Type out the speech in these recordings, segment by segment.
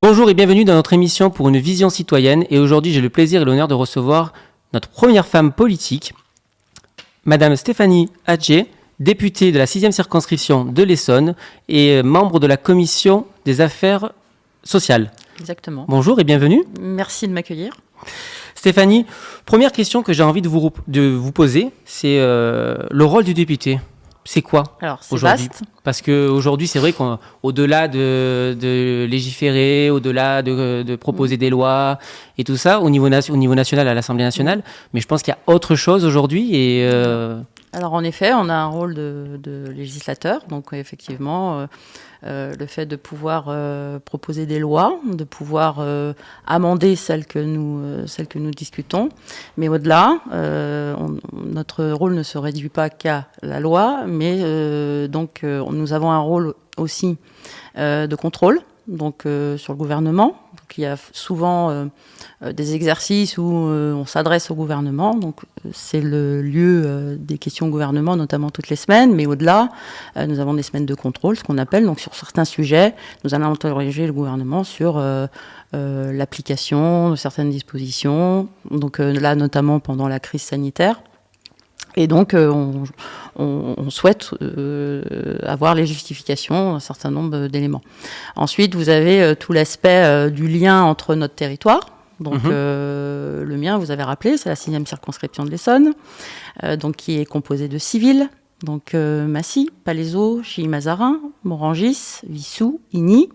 Bonjour et bienvenue dans notre émission pour une vision citoyenne. Et aujourd'hui, j'ai le plaisir et l'honneur de recevoir notre première femme politique, Madame Stéphanie Adjé, députée de la 6e circonscription de l'Essonne et membre de la commission des affaires sociales. Exactement. Bonjour et bienvenue. Merci de m'accueillir. Stéphanie, première question que j'ai envie de vous poser, c'est le rôle du député. C'est quoi Alors, c'est aujourd'hui ? vaste. Parce qu'aujourd'hui, c'est vrai qu'au-delà de légiférer, au-delà de proposer des lois et tout ça, au niveau national, à l'Assemblée nationale, mais je pense qu'il y a autre chose aujourd'hui. Alors, en effet, on a un rôle de législateur. Donc, effectivement, le fait de pouvoir proposer des lois, de pouvoir amender celles que nous discutons. Mais au-delà, notre rôle ne se réduit pas qu'à la loi, mais nous avons un rôle aussi de contrôle sur le gouvernement. Donc, il y a souvent des exercices où on s'adresse au gouvernement. Donc, c'est le lieu des questions au gouvernement, notamment toutes les semaines. Mais au-delà, nous avons des semaines de contrôle, ce qu'on appelle. Donc, sur certains sujets, nous allons interroger le gouvernement sur l'application de certaines dispositions. Donc, là, notamment pendant la crise sanitaire. Et donc, on souhaite avoir les justifications d'un certain nombre d'éléments. Ensuite, vous avez tout l'aspect du lien entre notre territoire. Donc, le mien, vous avez rappelé, c'est la 6e circonscription de l'Essonne, qui est composée de civils. Donc, Massy, Palaiseau, Chilly-Mazarin, Morangis, Vissou, Igny.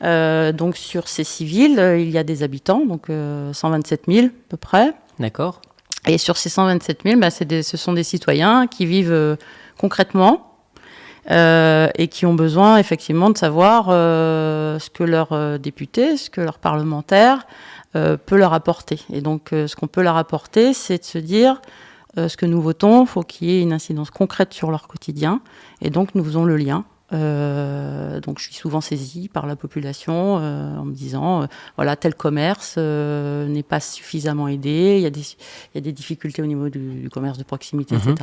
Donc, sur ces civils, il y a des habitants, donc 127 000 à peu près. D'accord. Et sur ces 127 000, ce sont des citoyens qui vivent concrètement et qui ont besoin effectivement de savoir ce que leur député, ce que leur parlementaire peut leur apporter. Et donc, ce qu'on peut leur apporter, c'est de se dire ce que nous votons, il faut qu'il y ait une incidence concrète sur leur quotidien. Et donc, nous faisons le lien. Donc je suis souvent saisie par la population en me disant voilà, tel commerce n'est pas suffisamment aidé, il y a des difficultés au niveau du commerce de proximité, etc.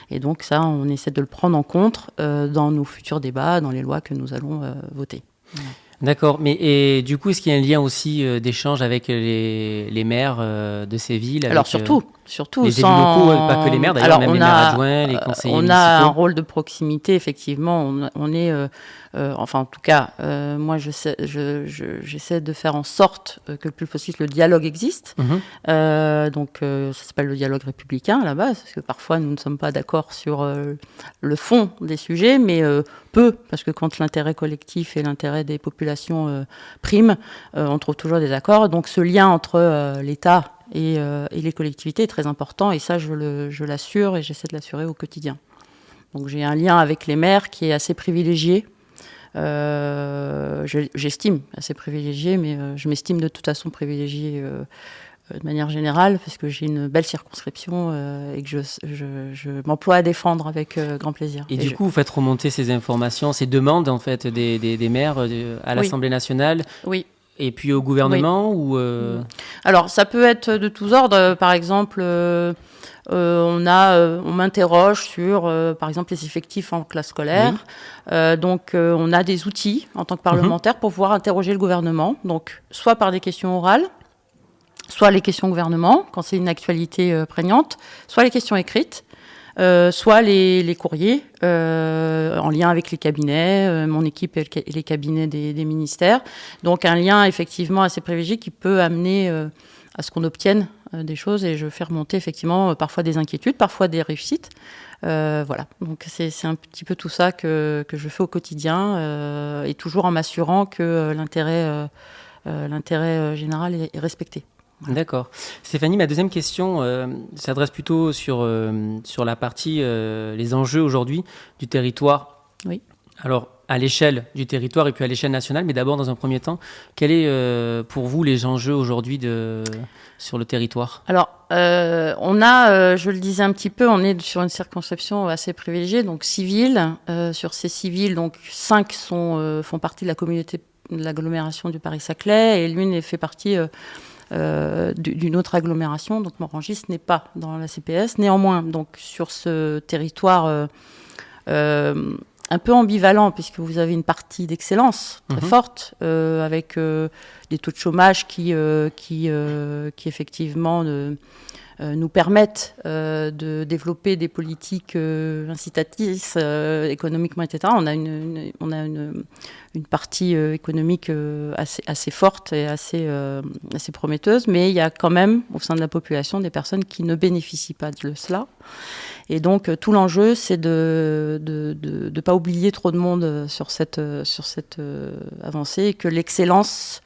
Et donc ça, on essaie de le prendre en compte dans nos futurs débats, dans les lois que nous allons voter. Voilà. D'accord, et du coup, est-ce qu'il y a un lien aussi d'échange avec les maires de ces villes, alors avec, surtout les élus locaux, pas que les maires d'ailleurs, même les maires adjoints, les conseillers municipaux. On a un rôle de proximité, effectivement. On est, en tout cas, moi j'essaie de faire en sorte que le plus possible le dialogue existe. Ça s'appelle le dialogue républicain à la base, parce que parfois nous ne sommes pas d'accord sur le fond des sujets, mais parce que quand l'intérêt collectif et l'intérêt des populations priment, on trouve toujours des accords. Donc ce lien entre l'État et les collectivités est très important, et ça je l'assure et j'essaie de l'assurer au quotidien. Donc j'ai un lien avec les maires qui est assez privilégié. J'estime assez privilégié, mais je m'estime de toute façon privilégié de manière générale, parce que j'ai une belle circonscription et que je m'emploie à défendre avec grand plaisir. Et du coup, vous faites remonter ces informations, ces demandes en fait des maires à l'Assemblée nationale. Oui. Et puis au gouvernement ou Alors, ça peut être de tous ordres. Par exemple, on m'interroge sur, par exemple, les effectifs en classe scolaire. Oui. On a des outils en tant que parlementaire pour pouvoir interroger le gouvernement. Donc, soit par des questions orales, soit les questions gouvernement, quand c'est une actualité prégnante, soit les questions écrites. Soit les courriers en lien avec les cabinets, mon équipe et les cabinets des ministères. Donc un lien effectivement assez privilégié qui peut amener à ce qu'on obtienne des choses, et je fais remonter effectivement parfois des inquiétudes, parfois des réussites. Voilà, donc c'est un petit peu tout ça que je fais au quotidien et toujours en m'assurant que l'intérêt général est respecté. Voilà. D'accord. Stéphanie, ma deuxième question s'adresse plutôt sur la partie les enjeux aujourd'hui du territoire. Oui. Alors, à l'échelle du territoire et puis à l'échelle nationale, mais d'abord, dans un premier temps, quels est pour vous les enjeux aujourd'hui sur le territoire ? Alors, on a, je le disais un petit peu, on est sur une circonscription assez privilégiée, donc civile. Sur ces civils, donc 5 font partie de la communauté de l'agglomération du Paris-Saclay, et l'une fait partie d'une autre agglomération, donc Morangis n'est pas dans la CPS. Néanmoins, donc sur ce territoire un peu ambivalent, puisque vous avez une partie d'excellence très forte, avec des taux de chômage qui effectivement nous permettent de développer des politiques incitatrices économiquement, etc. On a une partie économique assez forte et assez prometteuse, mais il y a quand même au sein de la population des personnes qui ne bénéficient pas de cela. Et donc tout l'enjeu, c'est de ne pas oublier trop de monde sur cette avancée, et que l'excellence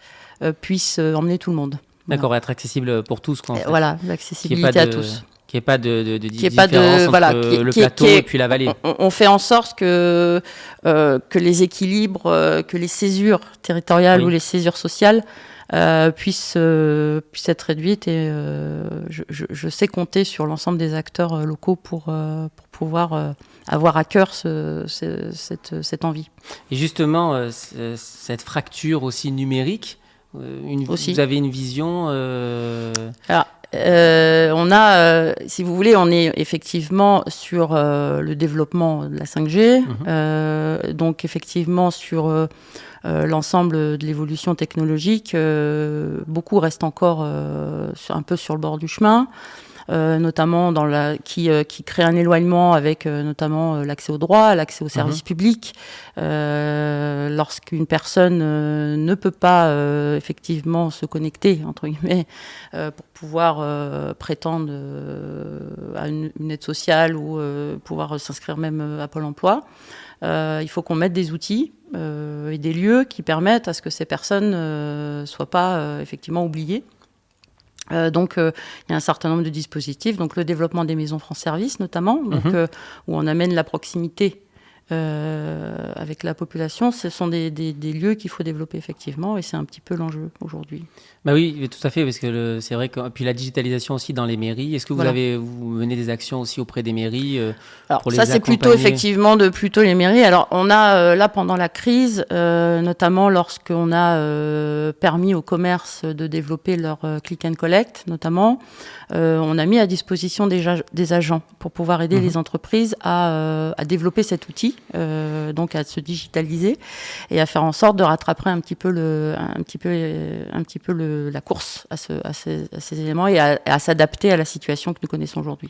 puisse emmener tout le monde. D'accord, être accessible pour tous, quoi, en fait. Voilà, l'accessibilité à tous. Qu'il n'y ait pas de différence entre le plateau et puis la vallée. On fait en sorte que les équilibres, que les césures territoriales ou les césures sociales puissent être réduites. Et je sais compter sur l'ensemble des acteurs locaux pour pouvoir avoir à cœur cette envie. Et justement, cette fracture aussi numérique, vous avez une vision Alors, on a, si vous voulez, on est effectivement sur le développement de la 5G, donc effectivement sur l'ensemble de l'évolution technologique. Beaucoup restent encore un peu sur le bord du chemin. Notamment qui crée un éloignement avec notamment l'accès aux droits, l'accès aux services publics. Lorsqu'une personne ne peut pas effectivement se connecter, entre guillemets, pour pouvoir prétendre à une aide sociale ou pouvoir s'inscrire même à Pôle emploi, il faut qu'on mette des outils et des lieux qui permettent à ce que ces personnes ne soient pas effectivement oubliées. Donc, il y a un certain nombre de dispositifs. Donc, le développement des maisons France Service, notamment, donc, où on amène la proximité avec la population. Ce sont des lieux qu'il faut développer, effectivement, et c'est un petit peu l'enjeu aujourd'hui. Bah oui, tout à fait, parce que c'est vrai que puis la digitalisation aussi dans les mairies. Est-ce que vous menez des actions aussi auprès des mairies pour les accompagner ? Ça, c'est plutôt effectivement plutôt les mairies. Alors, on a là pendant la crise, notamment lorsqu'on a permis au commerce de développer leur click and collect, notamment, on a mis à disposition des agents pour pouvoir aider les entreprises à développer cet outil, donc à se digitaliser et à faire en sorte de rattraper un petit peu la course à ces éléments et à s'adapter à la situation que nous connaissons aujourd'hui.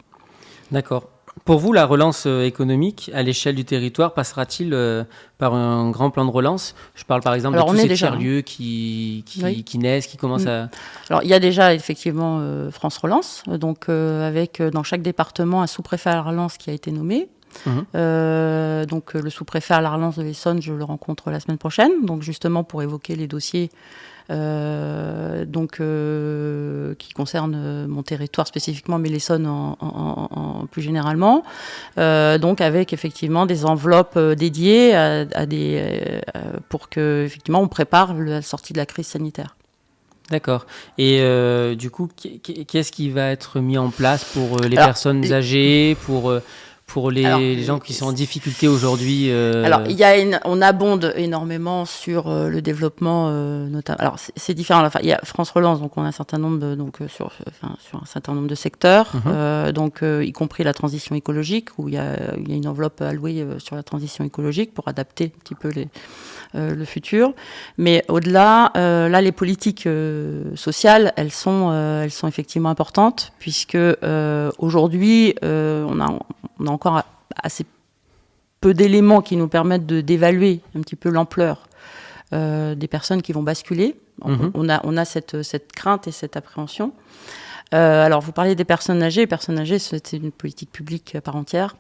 D'accord. Pour vous, la relance économique à l'échelle du territoire passera-t-il par un grand plan de relance ? Je parle par exemple de tous ces tiers-lieux qui naissent, qui commencent à... Alors, il y a déjà effectivement France Relance, donc avec dans chaque département un sous-préfet à la relance qui a été nommé. Donc le sous-préfet à la relance de l'Essonne, je le rencontre la semaine prochaine, donc justement pour évoquer les dossiers qui concernent mon territoire spécifiquement, mais l'Essonne en plus généralement. Donc avec effectivement des enveloppes dédiées pour que effectivement on prépare la sortie de la crise sanitaire. D'accord. Et du coup, qu'est-ce qui va être mis en place pour les personnes âgées, pour les gens qui sont en difficulté aujourd'hui Alors, on abonde énormément sur le développement, notamment. Alors, c'est différent. Enfin, il y a France Relance, donc on a un certain nombre sur un certain nombre de secteurs, y compris la transition écologique, où il y a une enveloppe allouée sur la transition écologique pour adapter un petit peu le futur. Mais au-delà, là, les politiques sociales, elles sont effectivement importantes, puisque aujourd'hui, on a encore assez peu d'éléments qui nous permettent d'évaluer un petit peu l'ampleur des personnes qui vont basculer. On a cette crainte et cette appréhension. Alors, vous parlez des personnes âgées. Les personnes âgées, c'est une politique publique à part entière.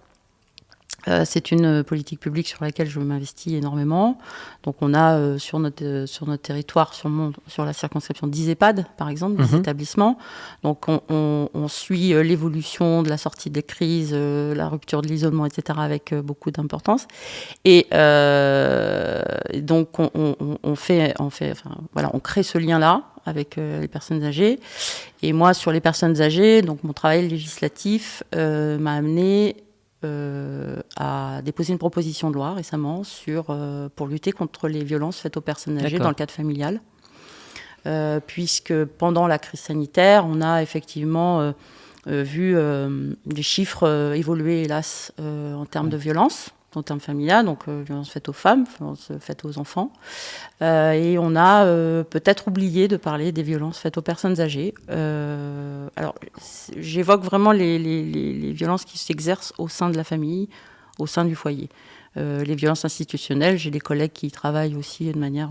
C'est une politique publique sur laquelle je m'investis énormément. Donc on a sur notre territoire, sur la circonscription 10 EHPAD, par exemple, 10 établissements. Donc on suit l'évolution de la sortie des crises, la rupture de l'isolement, etc. avec beaucoup d'importance. Et donc on crée ce lien-là avec les personnes âgées. Et moi, sur les personnes âgées, donc mon travail législatif m'a amené a déposé une proposition de loi récemment pour lutter contre les violences faites aux personnes âgées dans le cadre familial. Puisque pendant la crise sanitaire, on a effectivement vu les chiffres évoluer, hélas, en termes de violence. en termes familiales, donc violences faites aux femmes, violences faites aux enfants. Et on a peut-être oublié de parler des violences faites aux personnes âgées. Alors, j'évoque vraiment les violences qui s'exercent au sein de la famille, au sein du foyer. Les violences institutionnelles, j'ai des collègues qui y travaillent aussi de manière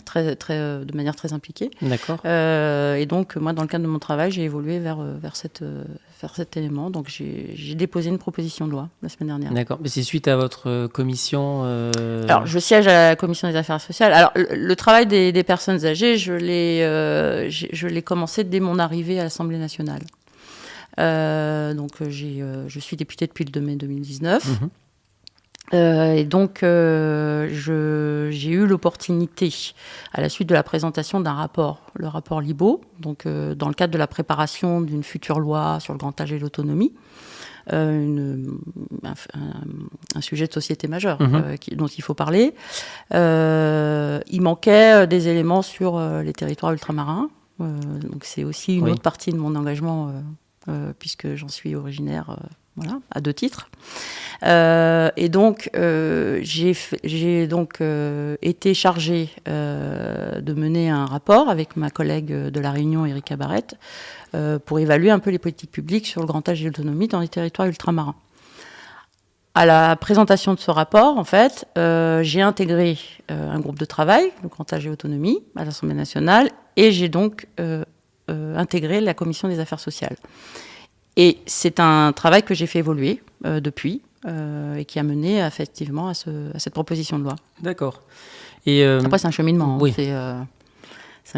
très impliquée. D'accord. Et donc, moi, dans le cadre de mon travail, j'ai évolué vers cet élément. Donc, j'ai déposé une proposition de loi la semaine dernière. D'accord. Mais c'est suite à votre commission Alors, je siège à la commission des affaires sociales. Alors, le travail des personnes âgées, je l'ai commencé dès mon arrivée à l'Assemblée nationale. Donc, je suis députée depuis le 2 mai 2019. Et donc, j'ai eu l'opportunité, à la suite de la présentation d'un rapport, le rapport Libault, donc dans le cadre de la préparation d'une future loi sur le grand âge et l'autonomie, un sujet de société majeur dont il faut parler. Il manquait des éléments sur les territoires ultramarins. Donc, c'est aussi une autre partie de mon engagement, puisque j'en suis originaire. Voilà, à 2 titres. Et donc, j'ai donc été chargée de mener un rapport avec ma collègue de La Réunion, Erika Barrette, pour évaluer un peu les politiques publiques sur le grand âge et l'autonomie dans les territoires ultramarins. À la présentation de ce rapport, en fait, j'ai intégré un groupe de travail, le grand âge et l'autonomie, à l'Assemblée nationale, et j'ai donc intégré la commission des affaires sociales. Et c'est un travail que j'ai fait évoluer depuis et qui a mené effectivement à cette proposition de loi. D'accord. Et après, c'est un cheminement. Oui. C'est un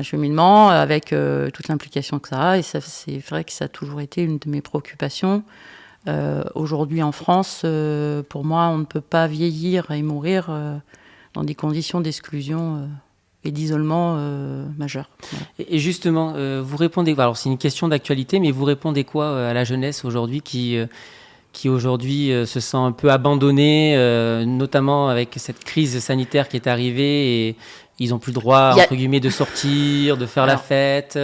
cheminement avec toute l'implication que ça a. Et ça, c'est vrai que ça a toujours été une de mes préoccupations. Aujourd'hui, en France, pour moi, on ne peut pas vieillir et mourir dans des conditions d'exclusion et d'isolement majeur. Voilà. Et justement, vous répondez, alors c'est une question d'actualité, mais vous répondez quoi à la jeunesse aujourd'hui qui aujourd'hui se sent un peu abandonnée, notamment avec cette crise sanitaire qui est arrivée et ils n'ont plus le droit, entre guillemets, de sortir, de faire la fête,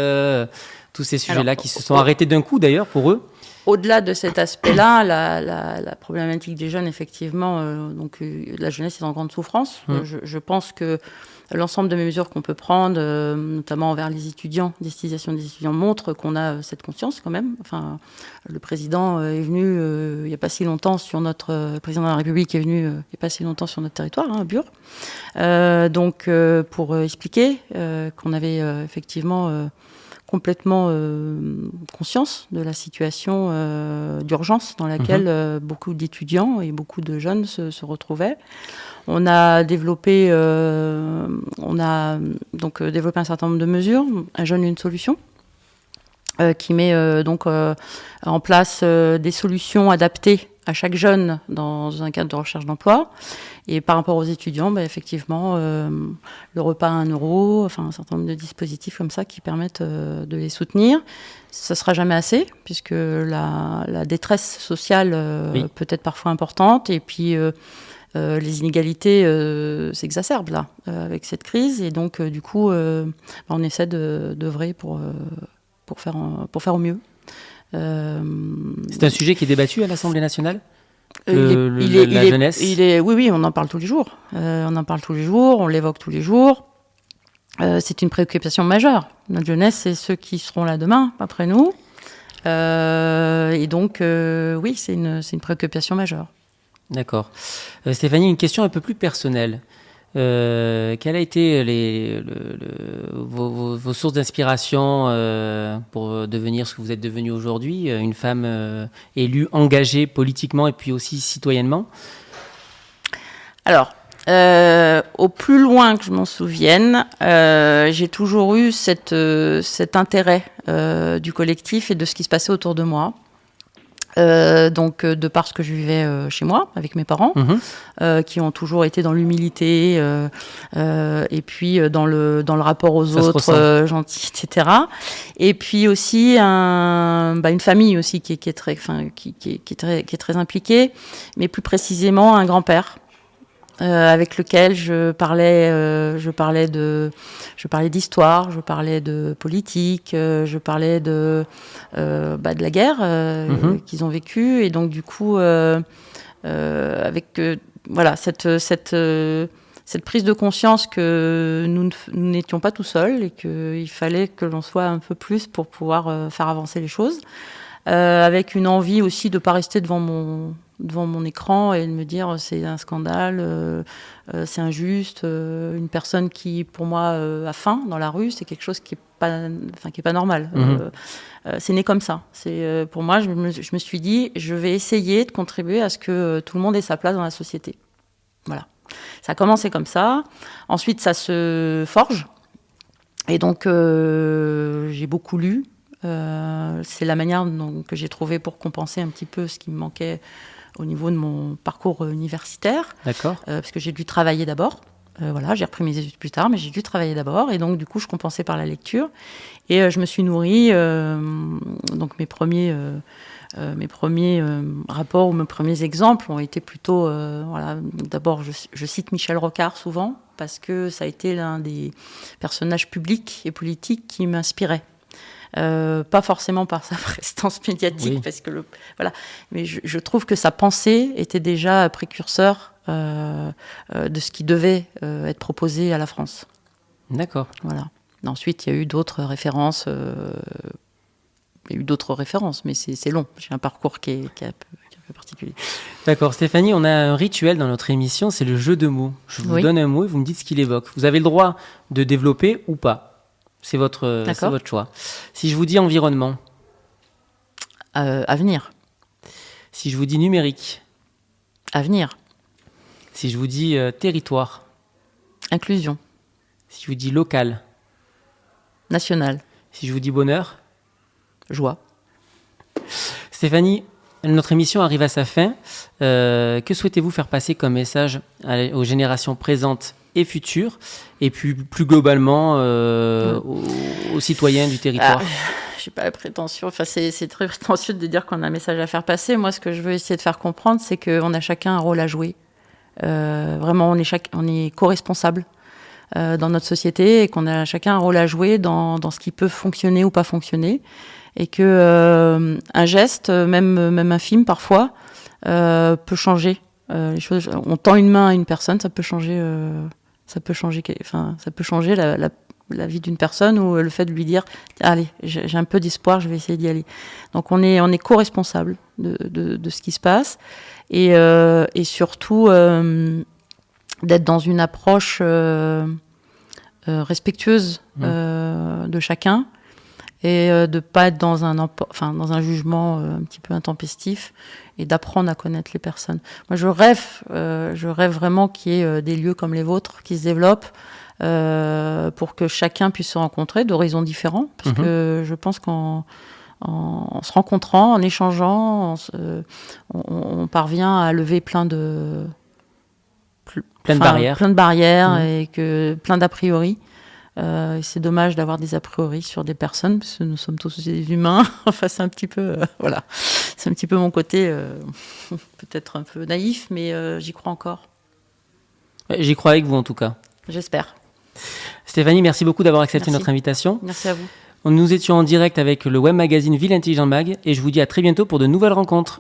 tous ces sujets-là qui se sont arrêtés d'un coup d'ailleurs pour eux. Au-delà de cet aspect-là, la problématique des jeunes, effectivement, donc la jeunesse est en grande souffrance. Je pense que l'ensemble de mes mesures qu'on peut prendre, notamment envers les étudiants, destination des étudiants, montre qu'on a cette conscience quand même. Enfin, le président est venu il n'y a pas si longtemps le président de la République est venu il n'y a pas si longtemps sur notre territoire, à Bure. Donc, pour expliquer qu'on avait effectivement complètement conscience de la situation d'urgence dans laquelle beaucoup d'étudiants et beaucoup de jeunes se retrouvaient. On a développé, développé un certain nombre de mesures. Un jeune, une solution, qui met donc en place des solutions adaptées à chaque jeune dans un cadre de recherche d'emploi. Et par rapport aux étudiants, effectivement, le repas à 1 euro, enfin un certain nombre de dispositifs comme ça qui permettent de les soutenir. Ça ne sera jamais assez, puisque la détresse sociale peut être parfois importante. Et puis, les inégalités s'exacerbent là, avec cette crise. Et donc, du coup, on essaie d'œuvrer pour faire au mieux. C'est un sujet qui est débattu à l'Assemblée nationale ? La jeunesse. Oui, on en parle tous les jours. On l'évoque tous les jours. C'est une préoccupation majeure. Notre jeunesse, c'est ceux qui seront là demain, après nous. Et donc, oui, c'est une préoccupation majeure. D'accord. Stéphanie, une question un peu plus personnelle. Quelles a été vos sources d'inspiration pour devenir ce que vous êtes devenue aujourd'hui, une femme élue, engagée politiquement et puis aussi citoyennement ? Alors, au plus loin que je m'en souvienne, j'ai toujours eu cet intérêt du collectif et de ce qui se passait autour de moi. Donc, de par ce que je vivais chez moi, avec mes parents, qui ont toujours été dans l'humilité, et puis dans le rapport aux autres, gentils, etc. Et puis aussi une famille aussi qui est très très impliquée, mais plus précisément un grand-père. Avec lequel je parlais d'histoire, je parlais de politique, je parlais de la guerre qu'ils ont vécue, et donc du coup avec voilà, cette prise de conscience que nous n'étions pas tout seuls et qu'il fallait que l'on soit un peu plus pour pouvoir faire avancer les choses. Avec une envie aussi de ne pas rester devant mon écran et de me dire c'est un scandale, c'est injuste, une personne qui pour moi a faim dans la rue, c'est quelque chose qui est pas normal. C'est né comme ça. Pour moi, je me suis dit je vais essayer de contribuer à ce que tout le monde ait sa place dans la société. Voilà. Ça a commencé comme ça. Ensuite, ça se forge. Et donc, j'ai beaucoup lu. C'est la manière que j'ai trouvée pour compenser un petit peu ce qui me manquait au niveau de mon parcours universitaire. D'accord. Parce que j'ai dû travailler d'abord. Voilà, j'ai repris mes études plus tard, mais j'ai dû travailler d'abord. Et donc, du coup, je compensais par la lecture. Et je me suis nourrie. Donc, mes premiers rapports ou mes premiers exemples ont été plutôt... voilà. D'abord, je cite Michel Rocard souvent, parce que ça a été l'un des personnages publics et politiques qui m'inspirait. Pas forcément par sa prestance médiatique, parce que voilà, mais je trouve que sa pensée était déjà précurseur de ce qui devait être proposé à la France. D'accord. Voilà. Ensuite, il y a eu d'autres références. Mais c'est long. J'ai un parcours qui est un peu particulier. D'accord. Stéphanie, on a un rituel dans notre émission, c'est le jeu de mots. Je vous donne un mot et vous me dites ce qu'il évoque. Vous avez le droit de développer ou pas. C'est votre choix. Si je vous dis environnement. Avenir. Si je vous dis numérique. Avenir. Si je vous dis territoire. Inclusion. Si je vous dis local. National. Si je vous dis bonheur. Joie. Stéphanie, notre émission arrive à sa fin. Que souhaitez-vous faire passer comme message aux générations présentes et futures, et puis plus globalement aux citoyens du territoire? Je n'ai pas la prétention, c'est très prétentieux de dire qu'on a un message à faire passer. Moi, ce que je veux essayer de faire comprendre, c'est qu'on a chacun un rôle à jouer. Vraiment, on est co-responsable dans notre société et qu'on a chacun un rôle à jouer dans ce qui peut fonctionner ou pas fonctionner. Et que un geste, même infime parfois, peut changer les choses. On tend une main à une personne, ça peut changer la vie d'une personne, ou le fait de lui dire allez, j'ai un peu d'espoir, je vais essayer d'y aller. Donc on est co-responsable de ce qui se passe, et surtout d'être dans une approche respectueuse de chacun, et de pas être dans un jugement un petit peu intempestif, et d'apprendre à connaître les personnes. Moi, je rêve vraiment qu'il y ait des lieux comme les vôtres qui se développent, pour que chacun puisse se rencontrer d'horizons différents, parce que je pense qu'en se rencontrant, en échangeant, on parvient à lever plein de barrières et plein d'a priori. C'est dommage d'avoir des a priori sur des personnes, parce que nous sommes tous des humains. Enfin, c'est un petit peu, voilà, c'est un petit peu mon côté, peut-être un peu naïf, mais j'y crois encore. J'y crois avec vous en tout cas. J'espère. Stéphanie, merci beaucoup d'avoir accepté notre invitation. Merci à vous. Nous étions en direct avec le web magazine Ville Intelligente Mag, et je vous dis à très bientôt pour de nouvelles rencontres.